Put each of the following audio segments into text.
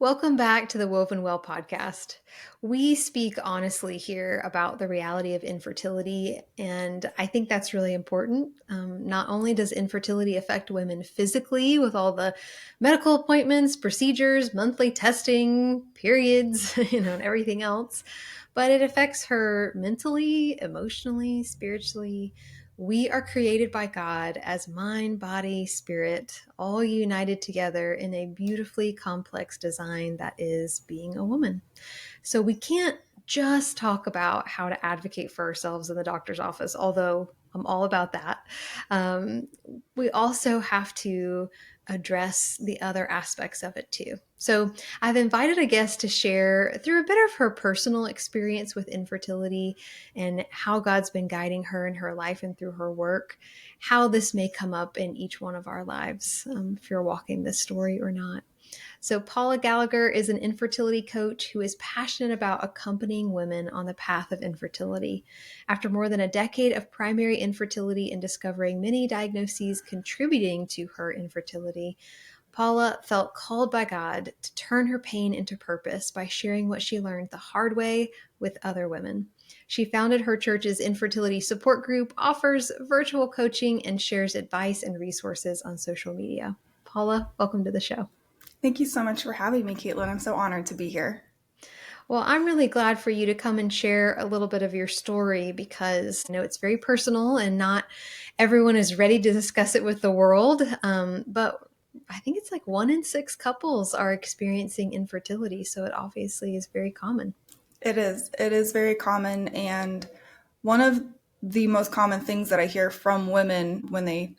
Welcome back to the Woven Well podcast. We speak honestly here about the reality of infertility, and I think that's really important. Not only does infertility affect women physically with all the medical appointments, procedures, monthly testing, periods, and everything else, but it affects her mentally, emotionally, spiritually. We are created by God as mind, body, spirit, all united together in a beautifully complex design that is being a woman. So we can't just talk about how to advocate for ourselves in the doctor's office, although I'm all about that. We also have to address the other aspects of it too. So I've invited a guest to share through a bit of her personal experience with infertility and how God's been guiding her in her life and through her work, how this may come up in each one of our lives, if you're walking this story or not. So, Paula Gallagher is an infertility coach who is passionate about accompanying women on the path of infertility. After more than a decade of primary infertility and discovering many diagnoses contributing to her infertility, Paula felt called by God to turn her pain into purpose by sharing what she learned the hard way with other women. She founded her church's infertility support group, offers virtual coaching, and shares advice and resources on social media. Paula, welcome to the show. Thank you so much for having me, Caitlin. I'm so honored to be here. Well, I'm really glad for you to come and share a little bit of your story because it's very personal and not everyone is ready to discuss it with the world. But I think it's like 1 in 6 couples are experiencing infertility. So it obviously is very common. It is. It is very common. And one of the most common things that I hear from women when they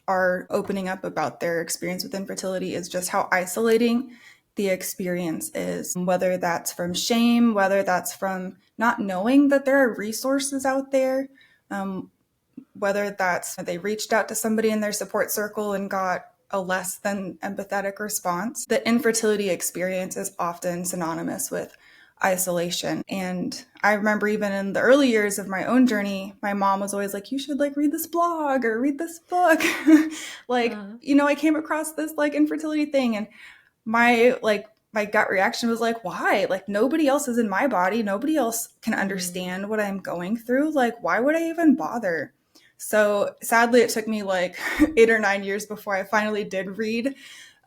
are opening up about their experience with infertility is just how isolating the experience is, whether that's from shame, whether that's from not knowing that there are resources out there, whether that's they reached out to somebody in their support circle and got a less than empathetic response. The infertility experience is often synonymous with isolation. And I remember even in the early years of my own journey, my mom was always like, you should read this blog or read this book. I came across this infertility thing, and my gut reaction was like, why? Nobody else is in my body. Nobody else can understand what I'm going through. Why would I even bother? So sadly, it took me 8 or 9 years before I finally did read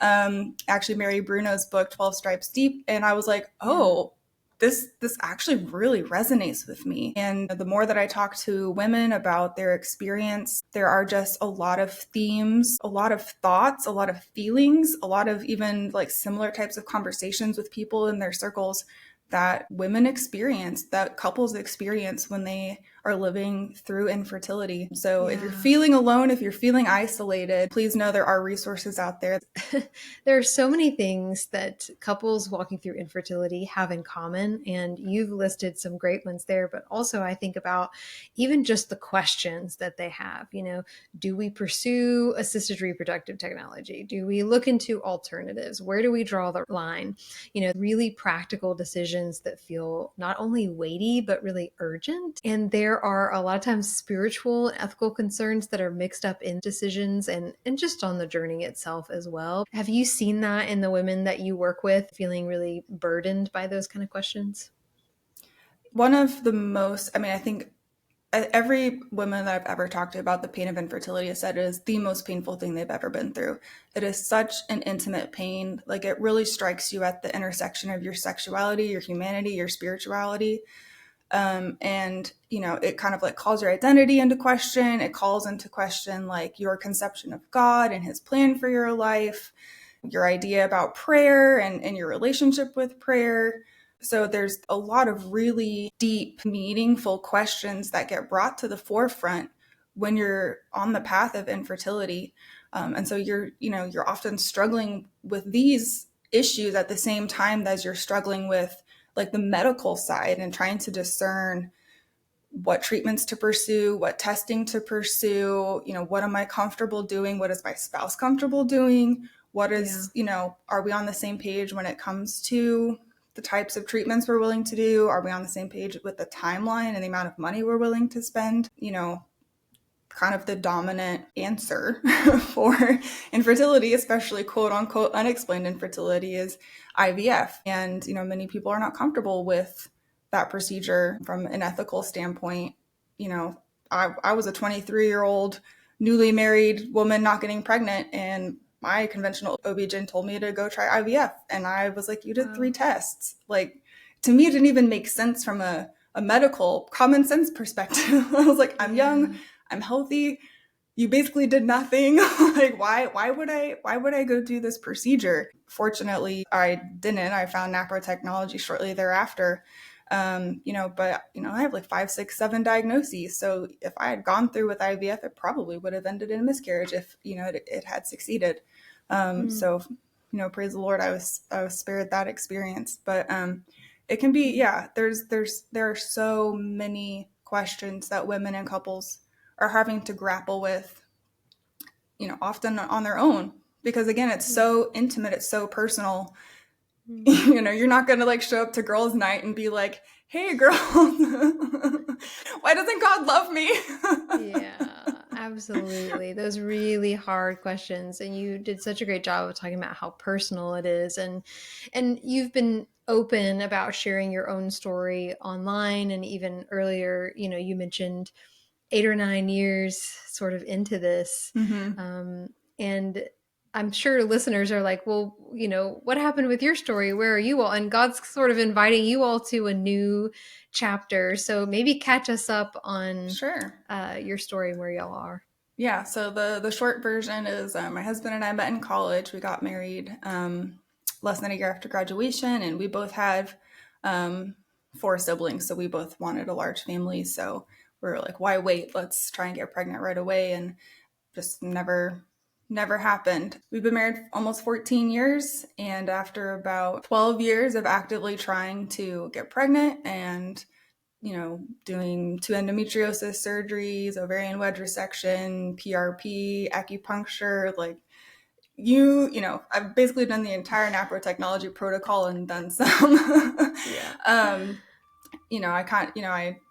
actually Mary Bruno's book, 12 Stripes Deep. And I was like, oh, this actually really resonates with me. And the more that I talk to women about their experience, there are just a lot of themes, a lot of thoughts, a lot of feelings, a lot of even similar types of conversations with people in their circles that women experience, that couples experience when they are living through infertility. So if you're feeling alone, if you're feeling isolated, please know there are resources out there. There are so many things that couples walking through infertility have in common, and you've listed some great ones there, but also I think about even just the questions that they have. Do we pursue assisted reproductive technology? Do we look into alternatives? Where do we draw the line? Really practical decisions that feel not only weighty, but really urgent. And there are a lot of times spiritual and ethical concerns that are mixed up in decisions and just on the journey itself as well. Have you seen that in the women that you work with feeling really burdened by those kind of questions? One of the most, I think every woman that I've ever talked to about the pain of infertility has said it is the most painful thing they've ever been through. It is such an intimate pain. It really strikes you at the intersection of your sexuality, your humanity, your spirituality. It kind of calls your identity into question. It calls into question your conception of God and his plan for your life, your idea about prayer and your relationship with prayer. So there's a lot of really deep, meaningful questions that get brought to the forefront when you're on the path of infertility. And so you're often struggling with these issues at the same time as you're struggling with the medical side and trying to discern what treatments to pursue, what testing to pursue, what am I comfortable doing? What is my spouse comfortable doing? What is, are we on the same page when it comes to the types of treatments we're willing to do? Are we on the same page with the timeline and the amount of money we're willing to spend? kind of the dominant answer for infertility, especially quote unquote unexplained infertility, is IVF. And, many people are not comfortable with that procedure from an ethical standpoint. I was a 23-year-old newly married woman not getting pregnant, and my conventional OB-GYN told me to go try IVF. And I was like, you did 3 tests. Like, to me, it didn't even make sense from a medical common sense perspective. I was like, I'm young, I'm healthy. You basically did nothing. Like, why would I go do this procedure? Fortunately, I didn't. I found naprotechnology shortly thereafter. But I have like 5, 6, 7 diagnoses. So if I had gone through with IVF, it probably would have ended in miscarriage if, it had succeeded. So, praise the Lord, I was spared that experience. But it can be, there are so many questions that women and couples are having to grapple with, often on their own, because again, it's so intimate, it's so personal. You're not going to like show up to girls' night and be like, hey girls, why doesn't God love me? Yeah, absolutely. Those really hard questions. And you did such a great job of talking about how personal it is. And you've been open about sharing your own story online. And even earlier, you mentioned 8 or 9 years sort of into this. And I'm sure listeners are like, well, what happened with your story? Where are you all? And God's sort of inviting you all to a new chapter. So maybe catch us up on Sure. Your story and where y'all are. Yeah. So the short version is my husband and I met in college. We got married less than a year after graduation, and we both had 4 siblings. So we both wanted a large family. So we were like, why wait? Let's try and get pregnant right away. And just never happened. We've been married almost 14 years. And after about 12 years of actively trying to get pregnant and doing 2 endometriosis surgeries, ovarian wedge resection, PRP, acupuncture, like I've basically done the entire naprotechnology protocol and then some.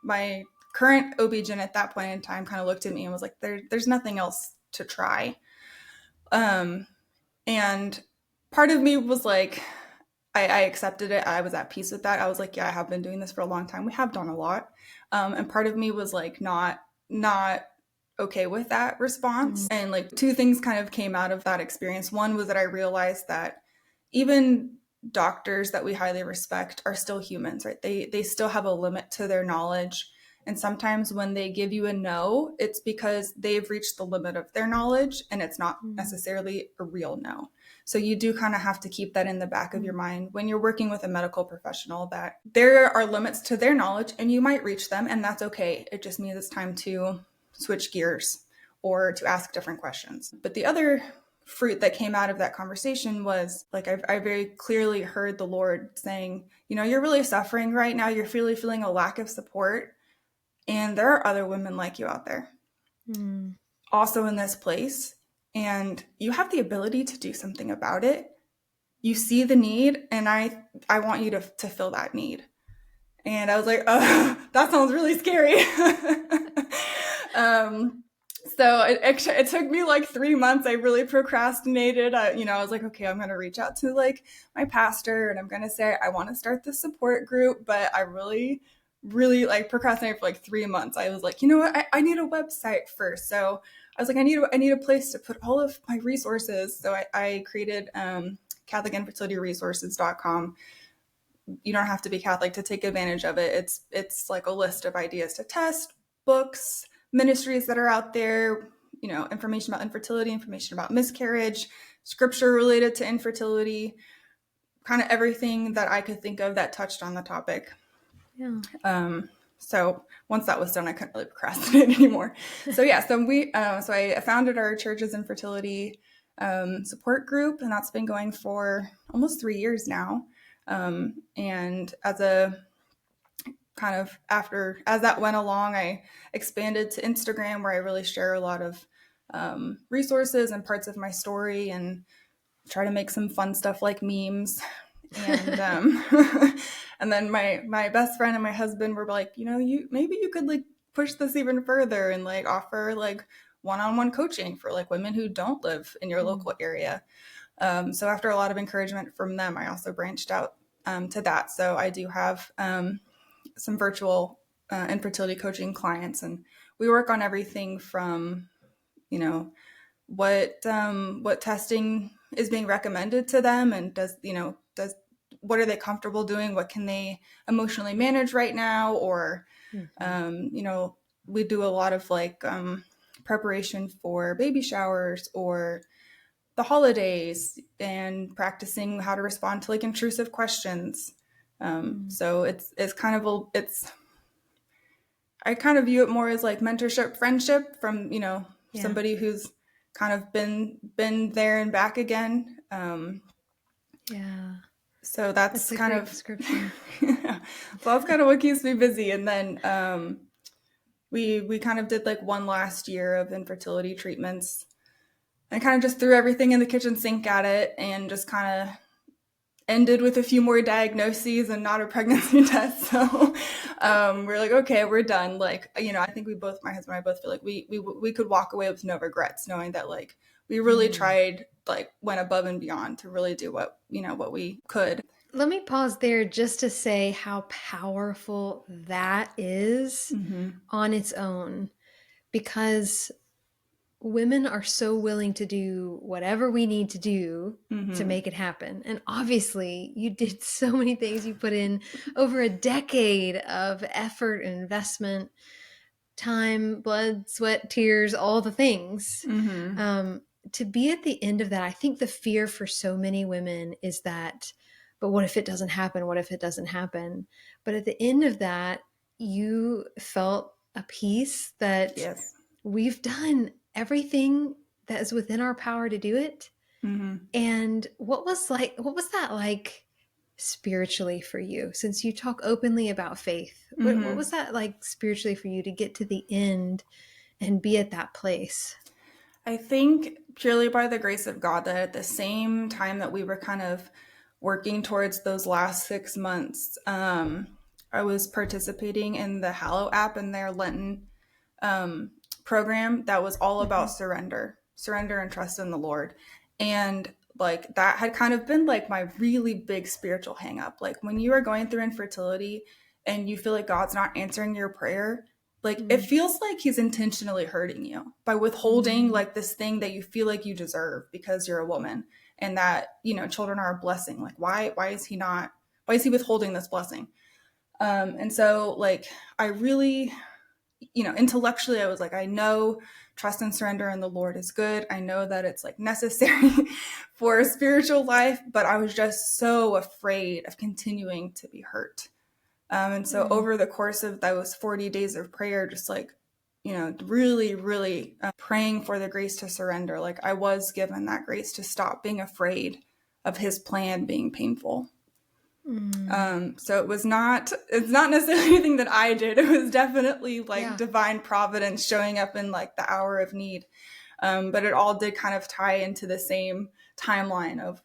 My current OB-GYN at that point in time kind of looked at me and was like, there's nothing else to try. And part of me was like, I accepted it. I was at peace with that. I was like, yeah, I have been doing this for a long time. We have done a lot. And part of me was like, not okay with that response. And like 2 things kind of came out of that experience. One was that I realized that even doctors that we highly respect are still humans, right? They still have a limit to their knowledge. And sometimes when they give you a no, it's because they've reached the limit of their knowledge and it's not necessarily a real no. So you do kind of have to keep that in the back of your mind when you're working with a medical professional, that there are limits to their knowledge and you might reach them, and that's okay. It just means it's time to switch gears or to ask different questions. But the other fruit that came out of that conversation was like, I very clearly heard the Lord saying, you're really suffering right now. You're really feeling a lack of support. And there are other women like you out there also in this place. And you have the ability to do something about it. You see the need, and I want you to fill that need. And I was like, oh, that sounds really scary. So it took me like 3 months. I really procrastinated. I was like, okay, I'm going to reach out to like my pastor and I'm going to say, I want to start this support group, but I really like procrastinated for like 3 months. I was like, you know what? I need a website first. So I was like, I need a place to put all of my resources. So I created CatholicInfertilityResources.com. You don't have to be Catholic to take advantage of it. It's like a list of ideas to test, books, ministries that are out there, information about infertility, information about miscarriage, scripture related to infertility, kind of everything that I could think of that touched on the topic. Yeah. So once that was done, I couldn't really procrastinate anymore. So I founded our church's infertility support group, and that's been going for almost 3 years now. And as that went along, I expanded to Instagram, where I really share a lot of resources and parts of my story and try to make some fun stuff like memes. And and then my best friend and my husband were like, maybe you could like push this even further and like offer like one-on-one coaching for like women who don't live in your local area. So after a lot of encouragement from them, I also branched out to that. So I do have some virtual infertility coaching clients, and we work on everything from, you know, what testing is being recommended to them, and does what are they comfortable doing? What can they emotionally manage right now? Or, we do a lot of like preparation for baby showers or the holidays, and practicing how to respond to like intrusive questions. So it's kind of I kind of view it more as like mentorship, friendship from, somebody who's kind of been there and back again. Yeah. So that's a kind great of description. so that's kind of what keeps me busy. And then we kind of did like one last year of infertility treatments, and kind of just threw everything in the kitchen sink at it, and just kind of ended with a few more diagnoses and not a pregnancy test. So we're like, okay, we're done. Like, I think my husband and I both feel like we could walk away with no regrets, knowing that like we really tried, like went above and beyond to really do what we could. Let me pause there just to say how powerful that is on its own, because women are so willing to do whatever we need to do to make it happen. And obviously, you did so many things. You put in over a decade of effort and investment, time, blood, sweat, tears, all the things. To be at the end of that, I think the fear for so many women is that, but what if it doesn't happen? What if it doesn't happen? But at the end of that, you felt a peace that Yes. we've done everything that is within our power to do it. And what was that like spiritually for you? Since you talk openly about faith, what was that like spiritually for you to get to the end and be at that place? I think purely by the grace of God that at the same time that we were kind of working towards those last 6 months, I was participating in the Hallow app and their Lenten program that was all about surrender and trust in the Lord. And like that had kind of been like my really big spiritual hang up. Like when you are going through infertility and you feel like God's not answering your prayer, like it feels like he's intentionally hurting you by withholding like this thing that you feel like you deserve because you're a woman, and that, children are a blessing. Like why is he withholding this blessing? And so like I really, intellectually I was like, I know trust and surrender in the Lord is good. I know that it's like necessary for a spiritual life, but I was just so afraid of continuing to be hurt. And so over the course of those 40 days of prayer, just like, really, really praying for the grace to surrender. Like I was given that grace to stop being afraid of his plan being painful. So it's not necessarily anything that I did. It was definitely like divine providence showing up in like the hour of need. But it all did kind of tie into the same timeline of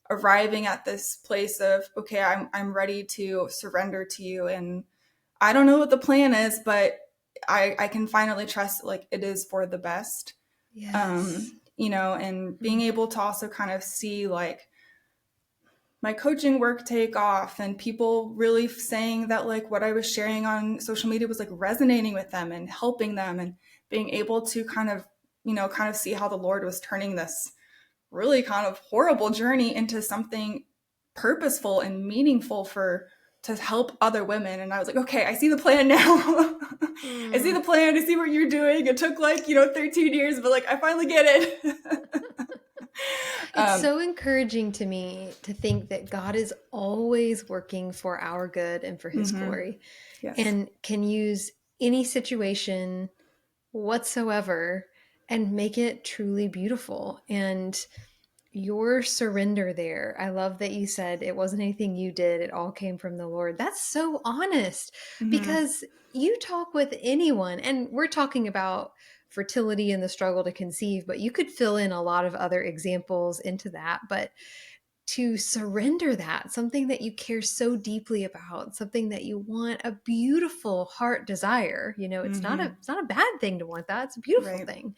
arriving at this place of, okay, I'm ready to surrender to you. And I don't know what the plan is, but I can finally trust like it is for the best. Yes. And being able to also kind of see like my coaching work take off, and people really saying that like what I was sharing on social media was like resonating with them and helping them, and being able to kind of see how the Lord was turning this really kind of horrible journey into something purposeful and meaningful to help other women. And I was like, okay, I see the plan now. I see the plan. I see what you're doing. It took like, 13 years, but like, I finally get it. It's so encouraging to me to think that God is always working for our good and for his glory, Yes. and can use any situation whatsoever and make it truly beautiful. And your surrender there, I love that you said it wasn't anything you did, it all came from the Lord. That's so honest, because you talk with anyone, and we're talking about fertility and the struggle to conceive, but you could fill in a lot of other examples into that. But to surrender that, something that you care so deeply about, something that you want, a beautiful heart desire. It's not a bad thing to want that. It's a beautiful Right. thing.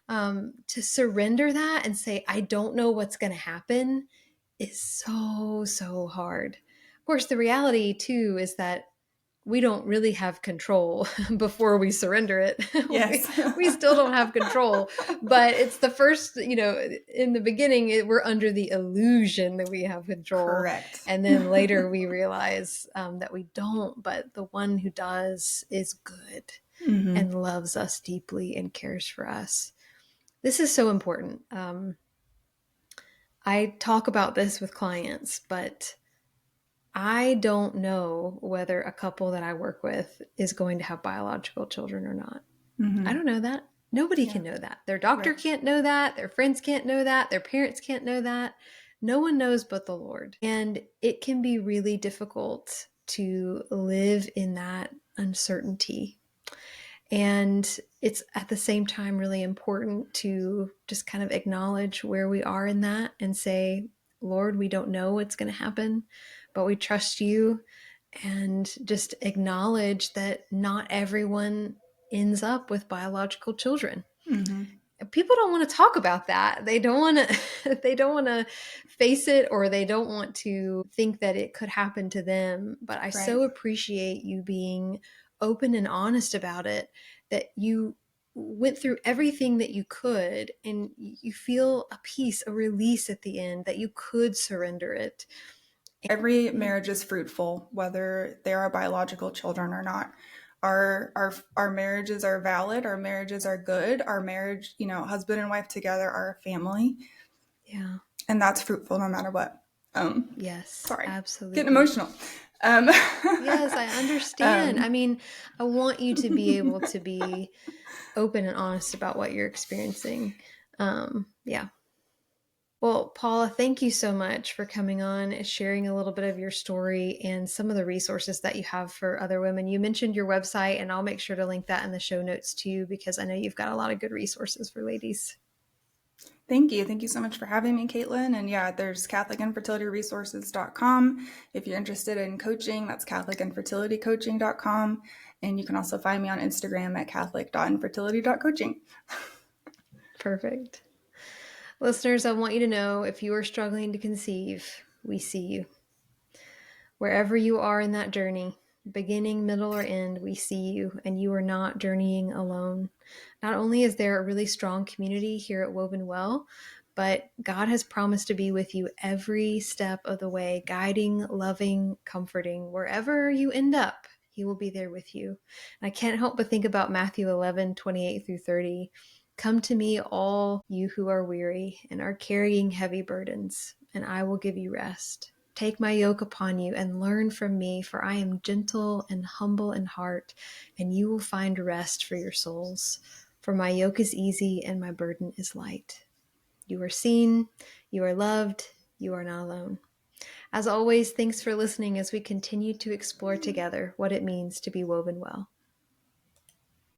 To surrender that and say, I don't know what's going to happen is so, so hard. Of course, the reality too is that we don't really have control before we surrender it. we, Yes. we still don't have control, but it's the first, in the beginning, we're under the illusion that we have control. Correct. And then later we realize that we don't, but the one who does is good Mm-hmm. and loves us deeply and cares for us. This is so important. I talk about this with clients, but I don't know whether a couple that I work with is going to have biological children or not. I Mm-hmm. don't know that. Nobody Yeah. can know that. Their doctor Right. can't know that. Their friends can't know that. Their parents can't know that. No one knows but the Lord. And it can be really difficult to live in that uncertainty. And it's at the same time really important to just kind of acknowledge where we are in that and say, Lord, we don't know what's going to happen, but we trust you. And just acknowledge that not everyone ends up with biological children. Mm-hmm. People don't want to talk about that. They don't want to they don't want to face it, or they don't want to think that it could happen to them. But I Right. so appreciate you being open and honest about it, that you went through everything that you could and you feel a peace, a release at the end, that you could surrender it. Every marriage is fruitful, whether there are biological children or not. Our marriages are valid. Our marriages are good. Our marriage, husband and wife together are a family, Yeah. and that's fruitful no matter what. Yes, Sorry, getting absolutely. emotional. Um, Yes, I understand. I um, mean, I want you to be able to be open and honest about what you're experiencing. Yeah. Well, Paula, thank you so much for coming on and sharing a little bit of your story and some of the resources that you have for other women. You mentioned your website, and I'll make sure to link that in the show notes too, because I know you've got a lot of good resources for ladies. Thank you. Thank you so much for having me, Caitlin. And yeah, there's CatholicInfertilityResources.com. If you're interested in coaching, that's CatholicInfertilityCoaching.com. And you can also find me on Instagram at Catholic.infertility.coaching. Perfect. Listeners, I want you to know, if you are struggling to conceive, we see you. Wherever you are in that journey, beginning, middle, or end, we see you, and you are not journeying alone. Not only is there a really strong community here at Woven Well, but God has promised to be with you every step of the way, guiding, loving, comforting. Wherever you end up, He will be there with you. And I can't help but think about Matthew 11:28-30. Come to me, all you who are weary and are carrying heavy burdens, and I will give you rest. Take my yoke upon you and learn from me, for I am gentle and humble in heart, and you will find rest for your souls. For my yoke is easy and my burden is light. You are seen, you are loved, you are not alone. As always, thanks for listening as we continue to explore together what it means to be woven well.